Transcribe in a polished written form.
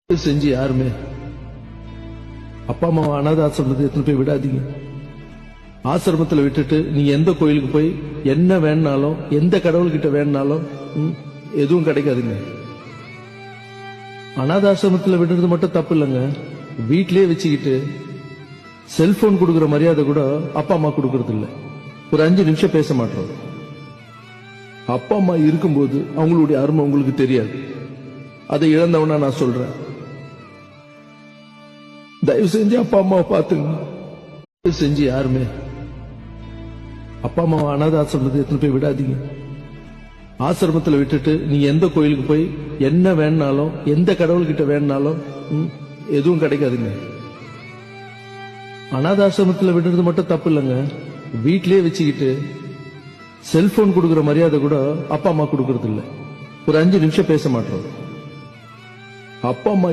செஞ்சு யாருமே அப்பா அம்மாவை அனாத ஆசிரமத்தை எத்தனை போய் விடாதீங்க. ஆசிரமத்தில் விட்டுட்டு நீங்க எந்த கோயிலுக்கு போய் என்ன வேணாலும் எந்த கடவுள்கிட்ட வேணாலும் எதுவும் கிடைக்காதுங்க. அனாதாசிரமத்தில் விடுறது மட்டும் தப்பு இல்லைங்க. வீட்லயே வச்சுக்கிட்டு செல்போன் கொடுக்கற மரியாதை கூட அப்பா அம்மா கொடுக்கறது இல்ல. ஒரு 5 நிமிஷம் பேச மாட்டோம். அப்பா அம்மா இருக்கும்போது அவங்களுடைய அருமை உங்களுக்கு தெரியாது. அதை இழந்தவனா நான் சொல்றேன். தயவு செஞ்சு அப்பா அம்மாவை பாத்துங்க. தயவு செஞ்சு யாருமே அப்பா அம்மாவை அனாத ஆசிரமத்தை எத்தனை போய் விடாதீங்க. ஆசிரமத்தில் விட்டுட்டு நீங்க எந்த கோயிலுக்கு போய் என்ன வேணாலும் எந்த கடவுள்கிட்ட வேணாலும் எதுவும் கிடைக்காதுங்க. அனாதாசிரமத்தில் விடுறது மட்டும் தப்பு இல்லைங்க. வீட்லயே வச்சுக்கிட்டு செல்போன் கொடுக்கற மரியாதை கூட அப்பா அம்மா கொடுக்கறது இல்ல. ஒரு 5 நிமிஷம் பேச மாட்டோம். அப்பா அம்மா